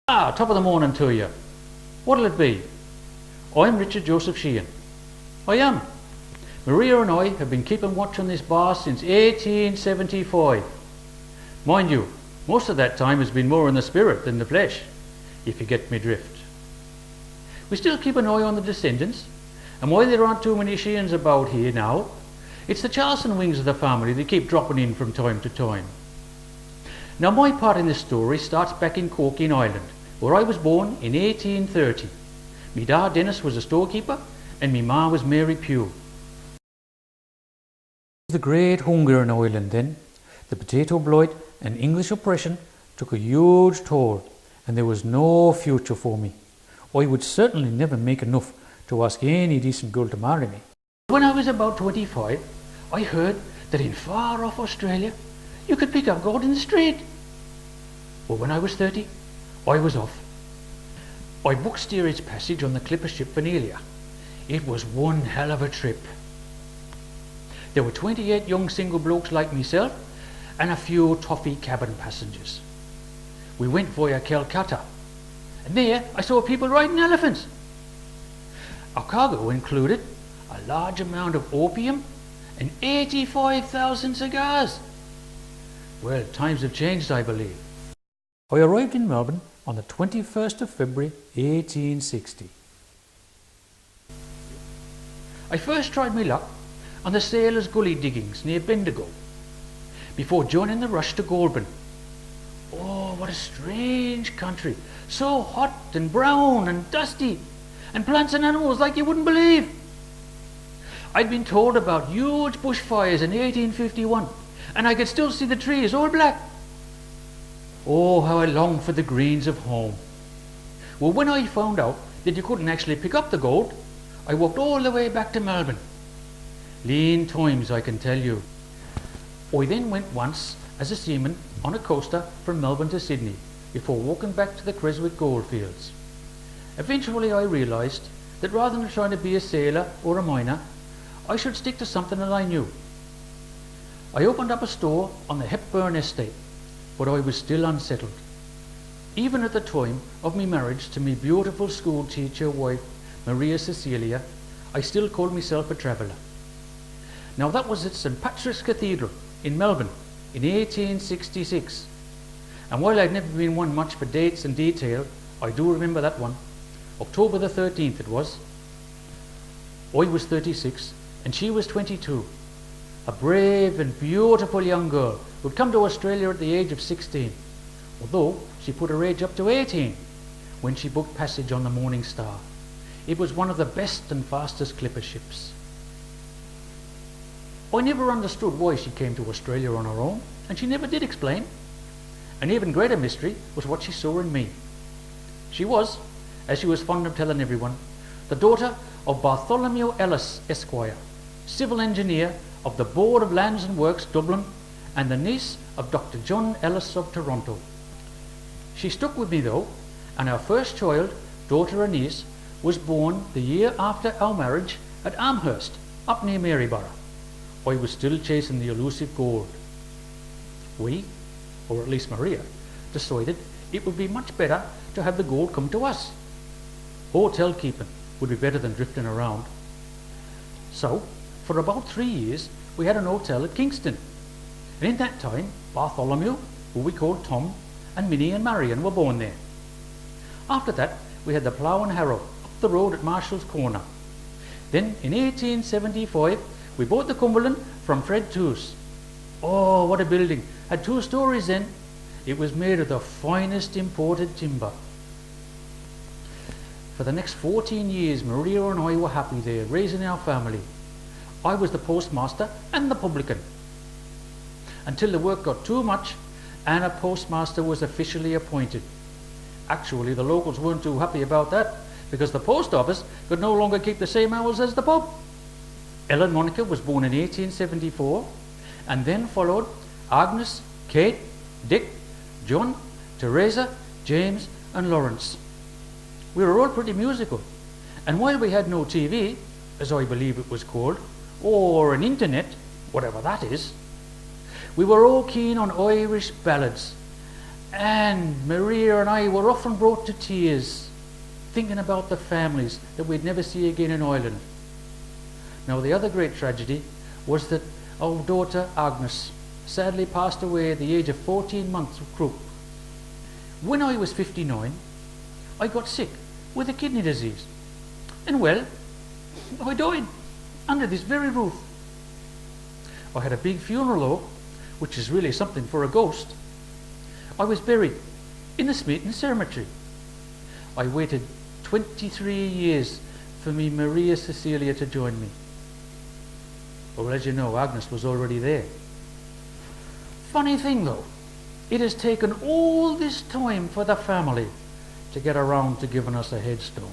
Top of the morning to you. What'll it be? I'm Richard Joseph Sheehan. I am. Maria and I have been keeping watch on this bar since 1875. Mind you, most of that time has been more in the spirit than the flesh, if you get me drift. We still keep an eye on the descendants, and while there aren't too many Sheehans about here now, it's the Charleston wings of the family that keep dropping in from time to time. Now my part in this story starts back in Cork in Ireland, where I was born in 1830. Me dad Dennis was a storekeeper and me ma was Mary Pugh. The great hunger in Ireland then, the potato blight and English oppression took a huge toll, and there was no future for me. I would certainly never make enough to ask any decent girl to marry me. When I was about 25, I heard that in far off Australia you could pick up gold in the street. But when I was 30, I was off. I booked steerage passage on the clipper ship Venelia. It was one hell of a trip. There were 28 young single blokes like myself and a few toffee cabin passengers. We went via Calcutta, and there I saw people riding elephants. Our cargo included a large amount of opium and 85,000 cigars. Well, times have changed, I believe. I arrived in Melbourne on the 21st of February 1860. I first tried my luck on the sailors' gully diggings near Bendigo before joining the rush to Goulburn. Oh, what a strange country, so hot and brown and dusty, and plants and animals like you wouldn't believe. I'd been told about huge bushfires in 1851, and I could still see the trees all black. Oh, how I longed for the greens of home. Well, when I found out that you couldn't actually pick up the gold, I walked all the way back to Melbourne. Lean times, I can tell you. I then went once as a seaman on a coaster from Melbourne to Sydney before walking back to the Creswick goldfields. Eventually I realised that rather than trying to be a sailor or a miner, I should stick to something that I knew. I opened up a store on the Hepburn estate, but I was still unsettled. Even at the time of my marriage to my beautiful school teacher wife, Maria Cecilia, I still called myself a traveller. Now that was at St Patrick's Cathedral in Melbourne in 1866. And while I'd never been one much for dates and detail, I do remember that one. October the 13th it was. I was 36 and she was 22. A brave and beautiful young girl who'd come to Australia at the age of 16, although she put her age up to 18 when she booked passage on the Morning Star. It was one of the best and fastest clipper ships. I never understood why she came to Australia on her own, and she never did explain. An even greater mystery was what she saw in me. She was, as she was fond of telling everyone, the daughter of Bartholomew Ellis, Esquire, civil engineer of the Board of Lands and Works, Dublin, and the niece of Dr. John Ellis of Toronto. She stuck with me though, and our first child, daughter and niece, was born the year after our marriage at Amherst, up near Maryborough. I was still chasing the elusive gold. We, or at least Maria, decided it would be much better to have the gold come to us. Hotel keeping would be better than drifting around. So, for about 3 years, we had an hotel at Kingston. And in that time, Bartholomew, who we called Tom, and Minnie and Marion were born there. After that, we had the Plough and Harrow up the road at Marshall's Corner. Then, in 1875, we bought the Cumberland from Fred Toos. Oh, what a building! Had 2 stories then. It was made of the finest imported timber. For the next 14 years, Maria and I were happy there, raising our family. I was the postmaster and the publican, until the work got too much and a postmaster was officially appointed. Actually, the locals weren't too happy about that, because the post office could no longer keep the same hours as the pub. Ellen Monica was born in 1874, and then followed Agnes, Kate, Dick, John, Teresa, James and Lawrence. We were all pretty musical, and while we had no TV, as I believe it was called, or an internet, whatever that is, we were all keen on Irish ballads, And Maria and I were often brought to tears thinking about the families that we'd never see again in Ireland. Now, the other great tragedy was that our daughter Agnes sadly passed away at the age of 14 months of croup. When I was 59, I got sick with a kidney disease. And well, I died under this very roof. I had a big funeral though, which is really something for a ghost. I was buried in the Smeaton Cemetery. I waited 23 years for me Maria Cecilia to join me. Well, as you know, Agnes was already there. Funny thing though, it has taken all this time for the family to get around to giving us a headstone.